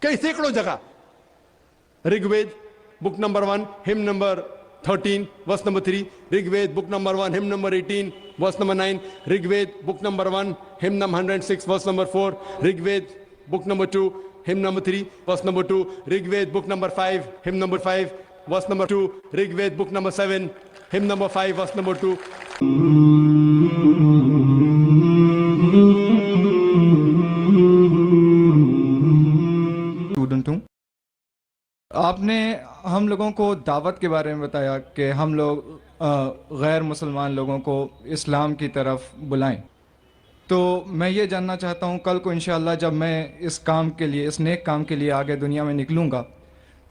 कई सैकड़ों जगह। Rigveda book number 1 hymn number 13 verse number 3, Rigveda book number 1 hymn number 18 verse number 9, Rigveda book number 1 hymn number 106 verse number 4, Rigveda book number 2 hymn number 3 verse number 2, Rigveda book number 5 hymn number 5 verse number 2, Rigveda book number 7 hymn number 5 verse number 2। Student हूँ। आपने हम लोगों को दावत के बारे में बताया कि हम लोग गैर मुसलमान लोगों को इस्लाम की तरफ बुलाएं। तो मैं ये जानना चाहता हूँ, कल को इंशाअल्लाह जब मैं इस काम के लिए, इस नेक काम के लिए आगे दुनिया में निकलूँगा,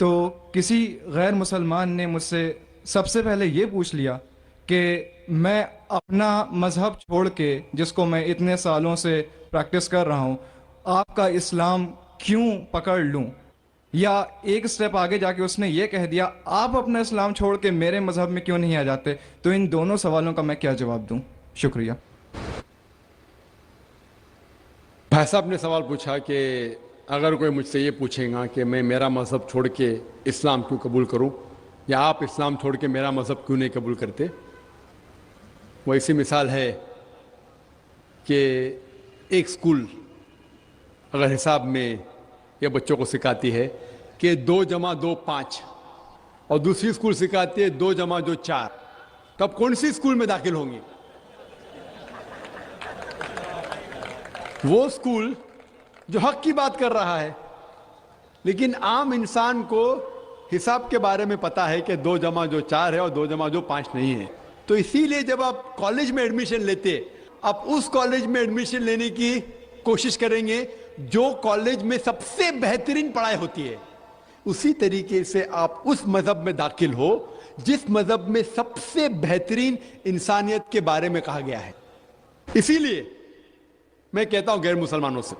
तो किसी गैर मुसलमान ने मुझसे सबसे पहले ये पूछ लिया कि मैं अपना मज़हब छोड़ के, जिसको मैं इतने सालों से प्रैक्टिस कर रहा हूँ, आपका इस्लाम क्यों पकड़ लूँ? या एक स्टेप आगे जाके उसने ये कह दिया, आप अपना इस्लाम छोड़ के मेरे मज़हब में क्यों नहीं आ जाते? तो इन दोनों सवालों का मैं क्या जवाब दूँ? शुक्रिया। भाई साहब ने सवाल पूछा कि अगर कोई मुझसे ये पूछेगा कि मैं मेरा मज़हब छोड़ के इस्लाम क्यों कबूल करूं, या आप इस्लाम छोड़ के मेरा मज़हब क्यों नहीं कबूल करते, वो ऐसी मिसाल है कि एक स्कूल अगर हिसाब में ये बच्चों को सिखाती है कि 2 + 2 5, और दूसरी स्कूल सिखाती है 2 + 2 4, तब कौन सी स्कूल में दाखिल होंगी? वो स्कूल जो हक की बात कर रहा है। लेकिन आम इंसान को हिसाब के बारे में पता है कि 2 + 2 4 है और 2 + 2 5 नहीं है। तो इसीलिए जब आप कॉलेज में एडमिशन लेते, आप उस कॉलेज में एडमिशन लेने की कोशिश करेंगे जो कॉलेज में सबसे बेहतरीन पढ़ाई होती है। उसी तरीके से आप उस मजहब में दाखिल हो जिस मजहब में सबसे बेहतरीन इंसानियत के बारे में कहा गया है। इसीलिए मैं कहता हूं गैर मुसलमानों से,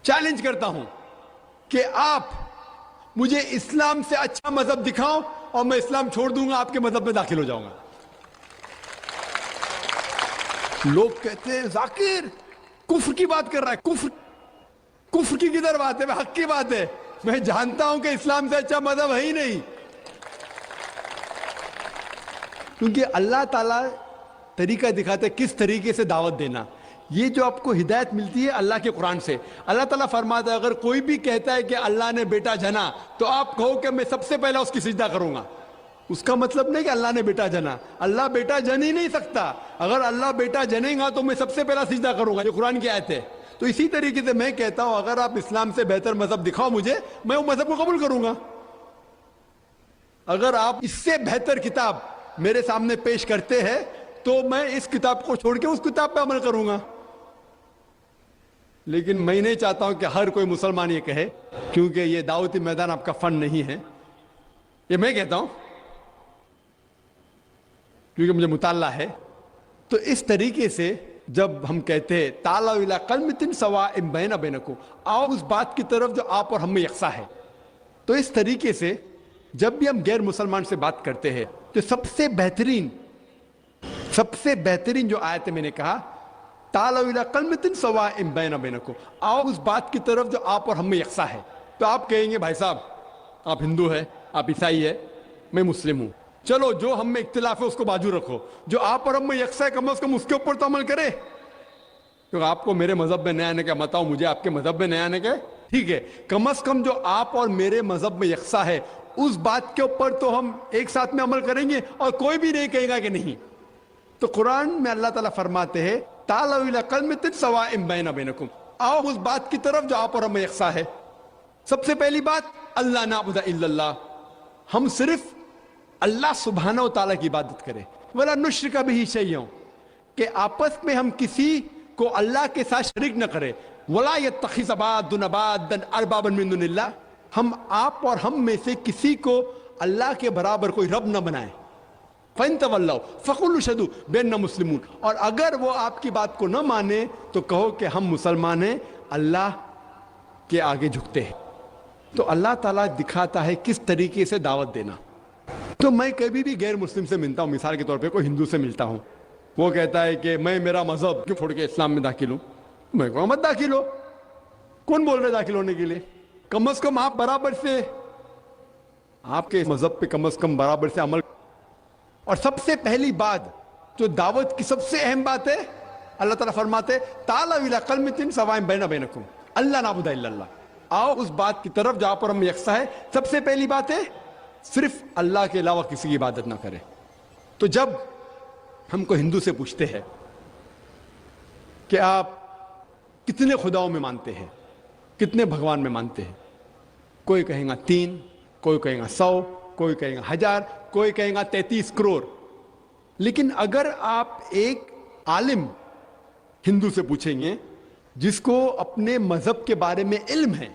चैलेंज करता हूं कि आप मुझे इस्लाम से अच्छा मजहब दिखाओ और मैं इस्लाम छोड़ दूंगा, आपके मजहब में दाखिल हो जाऊंगा। लोग कहते हैं जाकिर कुफ्र की बात कर रहा है। कुफ्र की किधर बात है? हक की बात है। मैं जानता हूं कि इस्लाम से अच्छा मजहब है ही नहीं, क्योंकि अल्लाह ताला तरीका दिखाते हैं किस तरीके से दावत देना। ये जो आपको हिदायत मिलती है अल्लाह के कुरान से। अल्लाह ताला फरमाता है अगर कोई भी कहता है कि अल्लाह ने बेटा जना, तो आप कहो कि मैं सबसे पहले उसकी सिजदा करूंगा। उसका मतलब नहीं कि अल्लाह ने बेटा जना, अल्लाह बेटा जन ही नहीं सकता। अगर अल्लाह बेटा जनेगा तो मैं सबसे पहला सिजदा करूंगा, जो कुरान की आयत है। तो इसी तरीके से मैं कहता हूं अगर आप इस्लाम से बेहतर मजहब दिखाओ मुझे, मैं वो मजहब को कबूल करूंगा। अगर आप इससे बेहतर किताब मेरे सामने पेश करते हैं तो मैं इस किताब को छोड़ के उस किताब पे अमल करूंगा। लेकिन मैं नहीं चाहता हूं कि हर कोई मुसलमान ये कहे, क्योंकि ये दावती मैदान आपका फन नहीं है। ये मैं कहता हूं क्योंकि मुझे मुताल्ला है। तो इस तरीके से जब हम कहते हैं ताला इला कलमतिन सवाइम बैना बैनकुम, आओ उस बात की तरफ जो आप और हम में यकसा है। तो इस तरीके से जब भी हम गैर मुसलमान से बात करते हैं तो सबसे बेहतरीन जो आयत है, मैंने कहा ताला इला कलमतिन सवाइम बैना बैनकुम, आओ उस बात की तरफ जो आप और हम में यकसा है। तो आप कहेंगे भाई साहब आप हिंदू है, आप ईसाई है, मैं मुस्लिम हूं, चलो जो हम में इख्तिलाफ है उसको बाजू रखो, जो आप और हम में यकसा है कम से कम उसके ऊपर तो अमल करे। तो आपको मेरे मजहब में नया आने का मत आओ, मुझे आपके मजहब में नया आने का, ठीक है, कम से कम जो आप और मेरे मजहब में यकसा है उस बात के ऊपर तो हम एक साथ में अमल करेंगे और कोई भी नहीं कहेगा कि नहीं। तो कुरान में अल्लाह ताला फरमाते हैं ताला इला कलमतिन सवाइम बैना बैनकुम, आओ उस बात की तरफ जो आप और हम में यकसा है। सबसे पहली बात अल्लाह नाबुदा इल्लल्लाह, हम सिर्फ अल्लाह सुब्हाना व तआला की इबादत करें। वला नुश्रिका बिही शैय्यन, कि आपस में हम किसी को अल्लाह के साथ शरीक न करें। वला यत्तखिज़ बादुना बादन अरबाबन मिन दुनिल्लाह, हम आप और हम में से किसी को अल्लाह के बराबर कोई रब न बनाए। फ़इन तवल्लौ फ़क़ुलू शहदू बिन्ना मुस्लिमून, और अगर वो आपकी बात को न माने तो कहो कि हम मुसलमान हैं, अल्लाह के आगे झुकते हैं। तो अल्लाह ताला दिखाता है किस तरीके से दावत देना। तो मैं कभी भी गैर मुस्लिम से मिलता हूं, मिसाल के तौर पे कोई हिंदू से मिलता हूं, वो कहता है कि मैं मेरा मजहब क्यों छोड़ के इस्लाम में दाखिल हूं, मैं कहूं मत दाखिल हो। कौन बोल रहे हैं दाखिल होने के लिए? कम से कम आप बराबर से, आपके मजहब पे कम से कम बराबर से अमल। और सबसे पहली बात जो दावत की सबसे अहम बात है, अल्लाह ताला फरमाते ताला इला कलमतिन सवाइन बैना बैनकुम अल्लाह नाबुदा इल्लल्लाह, आओ उस बात की तरफ जहां पर हम यकसा है। सबसे पहली बात है सिर्फ अल्लाह के अलावा किसी की इबादत ना करें। तो जब हमको हिंदू से पूछते हैं कि आप कितने खुदाओं में मानते हैं, कितने भगवान में मानते हैं, कोई कहेगा 3, कोई कहेगा 100, कोई कहेगा 1000, कोई कहेगा 33 करोड़। लेकिन अगर आप एक आलिम हिंदू से पूछेंगे जिसको अपने मजहब के बारे में इल्म है,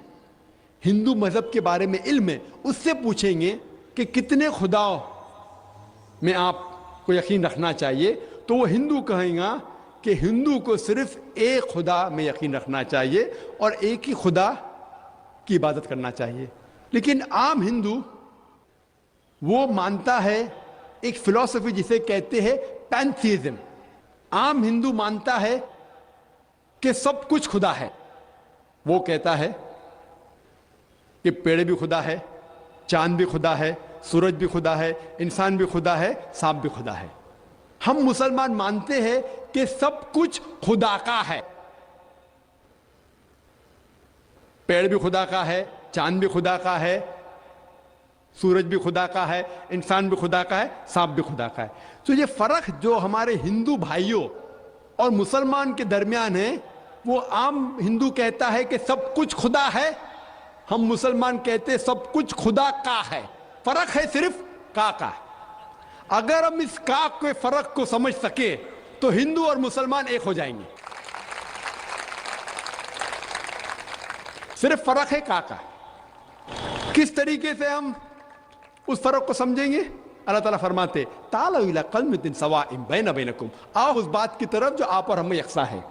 हिंदू मजहब के बारे में इल्म है, उससे पूछेंगे कि कितने खुदाओं में आपको यकीन रखना चाहिए, तो वो हिंदू कहेगा कि हिंदू को सिर्फ एक खुदा में यकीन रखना चाहिए और एक ही खुदा की इबादत करना चाहिए। लेकिन आम हिंदू वो मानता है एक फिलॉसफी जिसे कहते हैं पैंथीइज्म। आम हिंदू मानता है कि सब कुछ खुदा है। वो कहता है कि पेड़ भी खुदा है, चांद भी खुदा है, सूरज भी खुदा है, इंसान भी खुदा है, सांप भी खुदा है। हम मुसलमान मानते हैं कि सब कुछ खुदा का है। पेड़ भी खुदा का है, चांद भी खुदा का है, सूरज भी खुदा का है, इंसान भी खुदा का है, सांप भी खुदा का है। तो ये फर्क जो हमारे हिंदू भाइयों और मुसलमान के दरमियान है, वो आम हिंदू कहता है कि सब कुछ खुदा है, हम मुसलमान कहते हैं सब कुछ खुदा का है। फर्क है सिर्फ का। अगर हम इस का के फर्क को समझ सके तो हिंदू और मुसलमान एक हो जाएंगे। सिर्फ फर्क है का। किस तरीके से हम उस फर्क को समझेंगे? अल्लाह ताला फरमाते ताला इला कलमतिन सवाइन बैना बैनकुम, आओ उस बात की तरफ जो आप और हमें यकसा है।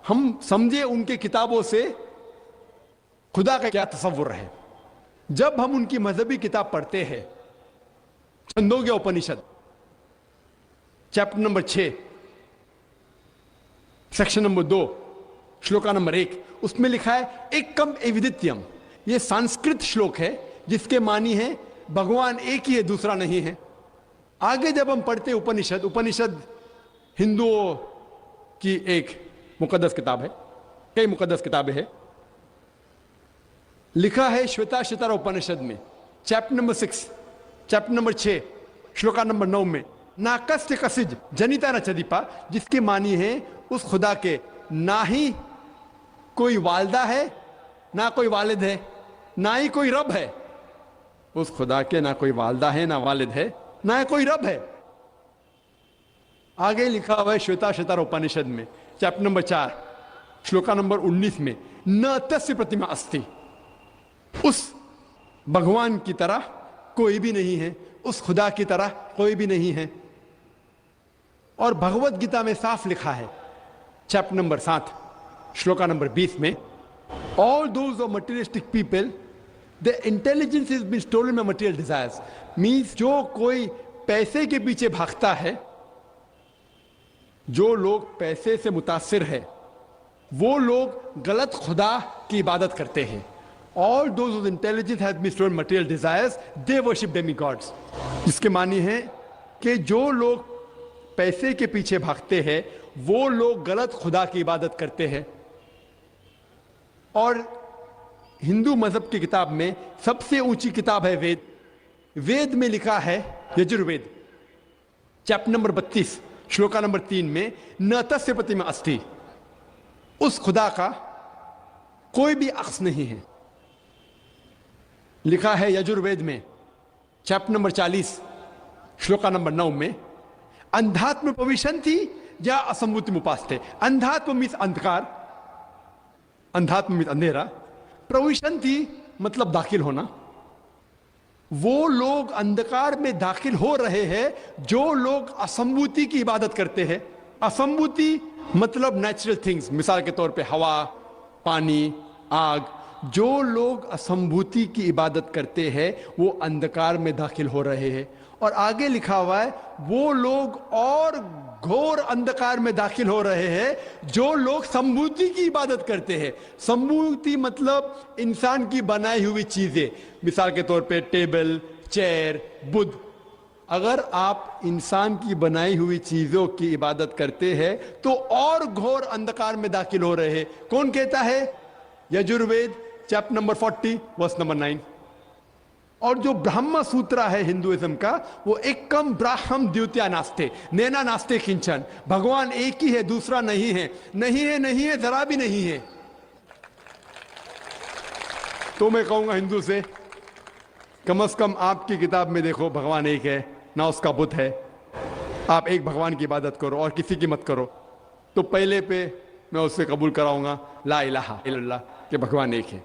हम समझे उनके किताबों से खुदा का क्या तसव्वुर है। जब हम उनकी मजहबी किताब पढ़ते हैं, Chandogya Upanishad chapter number 6 section number 2 shloka number 1, उसमें लिखा है एकम एविदित्यम। यह संस्कृत श्लोक है जिसके मानी है भगवान एक ही है, दूसरा नहीं है। आगे जब हम पढ़ते उपनिषद, उपनिषद हिंदुओं की एक मुकद्दस किताब है, कई मुकद्दस किताबें हैं। लिखा है श्वेताश्वतर उपनिषद में chapter number 6 chapter number 6 shloka number 9 में नाकस्य कसिज जनिता न चदीपा, जिसके मानी है उस खुदा के ना ही कोई वालदा है, ना कोई वालिद है, ना ही कोई रब है। उस खुदा के ना कोई वालदा है, ना वालिद है, ना कोई रब है। आगे लिखा हुआ है श्वेताश्वतर उपनिषद में चैप्टर नंबर 4 श्लोका नंबर 19 में न तस्य प्रतिमा अस्ति, उस भगवान की तरह कोई भी नहीं है, उस खुदा की तरह कोई भी नहीं है। और भगवत गीता में साफ लिखा है चैप्टर नंबर 7 श्लोका नंबर 20 में all those of materialistic people the intelligence is been stolen by material desires, means जो कोई पैसे के पीछे भागता है, जो लोग पैसे से मुतासिर है, वो लोग गलत खुदा की इबादत करते हैं। All those whose intelligence has been stolen material desires, they worship demigods. जिसके मानी है कि जो लोग पैसे के पीछे भागते हैं वो लोग गलत खुदा की इबादत करते हैं। और हिंदू मजहब की किताब में सबसे ऊंची किताब है वेद। वेद में लिखा है Yajurveda chapter number 32 shloka number 3 में न तस्य प्रतिमा अस्ति, उस खुदा का कोई भी अक्स नहीं है। लिखा है यजुर्वेद में चैप्टर नंबर 40 श्लोका नंबर 9 में अंधात्म प्रविशन्ति या असंभूति मुपास्ते। अंधात्म मीन्स अंधकार, अंधात्म मीन्स अंधेरा, प्रविशन्ति मतलब दाखिल होना। वो लोग अंधकार में दाखिल हो रहे हैं जो लोग असंभूति की इबादत करते हैं। असंभूति मतलब नेचुरल थिंग्स, मिसाल के तौर पे हवा, पानी, आग। जो लोग असंभूति की इबादत करते हैं वो अंधकार में दाखिल हो रहे हैं। और आगे लिखा हुआ है वो लोग और घोर अंधकार में दाखिल हो रहे हैं जो लोग समूर्ति की इबादत करते हैं। समूर्ति मतलब इंसान की बनाई हुई चीजें, मिसाल के तौर पे टेबल, चेयर, बुद्ध। अगर आप इंसान की बनाई हुई चीजों की इबादत करते हैं तो और घोर अंधकार में दाखिल हो रहे हैं। कौन कहता है? Yajurveda chapter number 40 verse number 9। और जो ब्रह्म सूत्र है हिंदुइज्म का, वो एकम ब्राह्मम द्वितीया नास्ते, नैना नास्ते किंचन। भगवान एक ही है, दूसरा नहीं है, नहीं है, नहीं है, जरा भी नहीं है। तो मैं कहूंगा हिंदू से, कम से कम आपकी किताब में देखो भगवान एक है, ना उसका बुत है। आप एक भगवान की इबादत करो और किसी की मत करो। तो पहले पे मैं उससे कबूल कराऊंगा ला इलाहा इल्लल्लाह, कि भगवान एक है।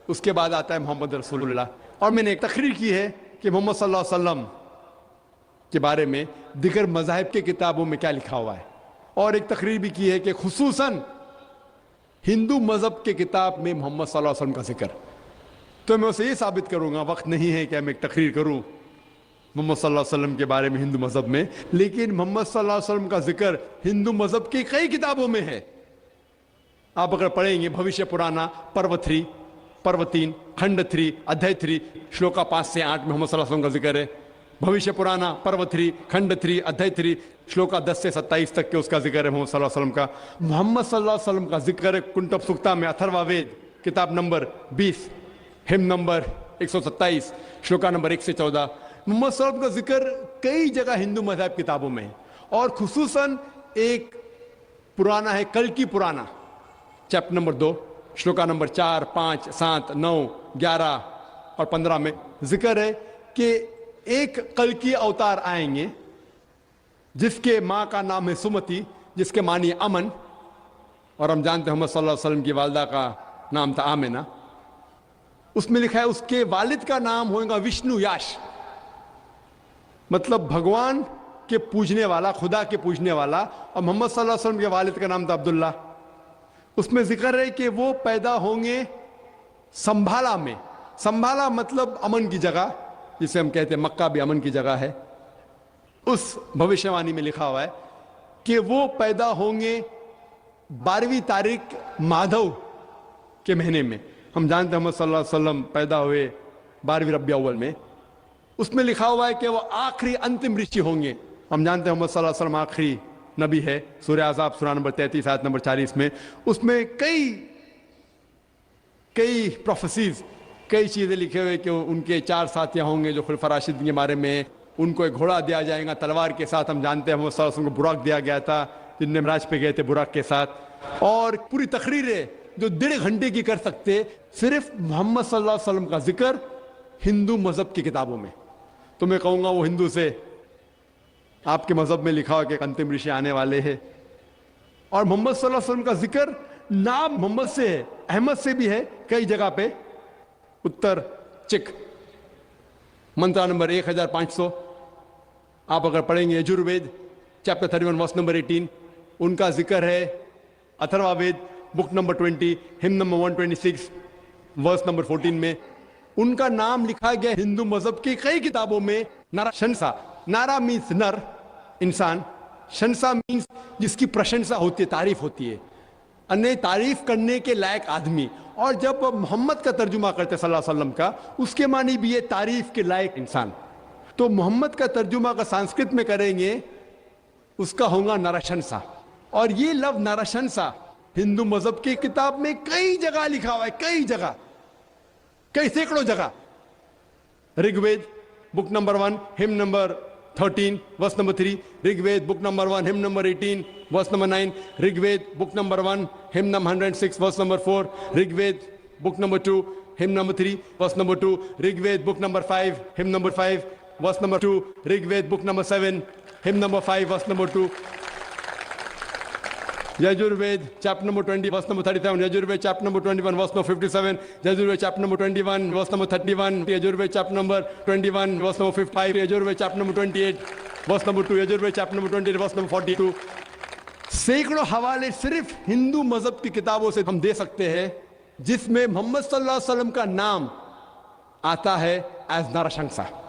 उसके बाद आता है मोहम्मद रसूलुल्लाह। और मैंने एक तकरीर की है कि मोहम्मद सल्लल्लाहु अलैहि वसल्लम के बारे में दिगर मज़ाहिब के किताबों में क्या लिखा हुआ है, और एक तकरीर भी की है कि खुसूसन हिंदू मजहब के किताब में मोहम्मद सल्लल्लाहु अलैहि वसल्लम का जिक्र। तो मैं उसे ये साबित करूंगा, वक्त नहीं है कि मैं एक तकरीर करूं मोहम्मद सल्लल्लाहु अलैहि वसल्लम के बारे में हिंदू मजहब में, लेकिन मोहम्मद सल्लल्लाहु अलैहि वसल्लम का जिक्र हिंदू मजहब की कई किताबों में है। आप अगर पढ़ेंगे भविष्य पुराना पर्व 3, पर्व 3, खंड 3, अध्याय 3, श्लोका 5 से 8 में मोहम्मद सल्लल्लाहु अलैहि वसल्लम का जिक्र है। भविष्य पुराना पर्व 3, खंड 3, अध्याय 3, श्लोका 10 से 27 तक के उसका जिक्र है मोहम्मद सल्लल्लाहु अलैहि वसल्लम का। मोहम्मद सल्लल्लाहु अलैहि वसल्लम का जिक्र है कुंटब सुक्ता में, अथर्ववेद किताब number 20, hymn number 127, shloka number 1 से 14। मोहम्मद सल्लल्लाहु अलैहि वसल्लम का जिक्र कई जगह हिंदू मज़हब किताबों में है, और खुसूसन एक पुराना है कल की पुराना, चैप्टर नंबर 2, श्लोका नंबर 4, 5, 7, 9, 11 और 15 में जिक्र है कि एक कल की अवतार आएंगे जिसके माँ का नाम है सुमति, जिसके मानी अमन, और हम जानते हैं मोहम्मद सल्लल्लाहु अलैहि वसल्लम की वालिदा का नाम था आमिना। उसमें लिखा है उसके वालिद का नाम होगा विष्णु याश, मतलब भगवान के पूजने वाला, खुदा के पूजने वाला। और मोहम्मद सल्लल्लाहु अलैहि वसल्लम के वालिद का नाम था अब्दुल्ला। उसमें जिक्र है कि वो पैदा होंगे संभाला में। संभाला मतलब अमन की जगह, जिसे हम कहते हैं मक्का भी अमन की जगह है। उस भविष्यवाणी में लिखा हुआ है कि वो पैदा होंगे 12वीं तारीख माधव के महीने में। हम जानते हैं मोहम्मद सल्लल्लाहु अलैहि वसल्लम पैदा हुए 12वीं रबीउल अव्वल में। उसमें लिखा हुआ है कि वो आखिरी अंतिम ऋषि होंगे। हम जानते हैं मोहम्मद सल्लल्लाहु अलैहि वसल्लम आखिरी नबी है। सूरह अहज़ाब सूरह नंबर 33 आयत नंबर 40 में उसमें कई प्रोफेसीज, कई चीजें लिखे हुए कि उनके 4 साथियां होंगे जो खुलफा राशिदीन के बारे में। उनको एक घोड़ा दिया जाएगा तलवार के साथ। हम जानते हैं मोहम्मद सल्लल्लाहु अलैहि वसल्लम को बुराक दिया गया था, जिनने मिराज पे गए थे बुराक के साथ। और पूरी तकरीरें जो 1.5 घंटे की कर सकते सिर्फ मोहम्मद सल्लल्लाहु अलैहि वसल्लम का जिक्र हिंदू मजहब की किताबों में। तो मैं कहूंगा वो हिंदू से, आपके मजहब में लिखा हो कि अंतिम ऋषि आने वाले हैं, और मोहम्मद सल्लल्लाहु अलैहि वसल्लम का जिक्र नाम मोहम्मद से है, अहमद से भी है कई जगह पे। उत्तर चिक मंत्रा नंबर 1500 आप अगर पढ़ेंगे यजुर्वेद चैप्टर 31 वर्स नंबर 18, उनका जिक्र है। Atharvaveda book number 20 hymn number 126 verse number 14 में उनका नाम लिखा गया हिंदू मजहब की कई किताबों में। नारा शंसा, नारा मीन्स नर, इंसान। शंसा मीन्स जिसकी प्रशंसा होती है, तारीफ होती है, अन्य तारीफ करने के लायक आदमी। और जब मोहम्मद का तर्जुमा करते सल्लल्लाहु अलैहि वसल्लम का, उसके मानी भी है तारीफ के लायक इंसान। तो मोहम्मद का तर्जुमा का संस्कृत में करेंगे, उसका होगा नरशंसा। और ये लफ्ज नरशंसा हिंदू मजहब की किताब में कई जगह लिखा हुआ है, कई जगह, कई सैकड़ों जगह। Rigveda book number 1 hymn number 13 verse number 3, Rigveda book number 1 hymn number 18 verse number 9, Rigveda book number 1 hymn number 106 verse number 4, Rigveda book number 2 hymn number 3 verse number 2, Rigveda book number 5 hymn number 5 verse number 2, Rigveda book number 7 hymn number 5 verse number 2, Yajurveda chapter number 20 verse number 37, Yajurveda chapter number 21 verse number 57, Yajurveda chapter number 21 verse number 31, Yajurveda chapter number 21 verse number 55, Yajurveda chapter number 28 verse number 2, Yajurveda chapter number 20 verse number 42। सैकड़ों हवाले सिर्फ हिंदू मजहब की किताबों से हम दे सकते हैं जिसमें मोहम्मद सल्लल्लाहु अलैहि वसल्लम का नाम आता है as Narashansa.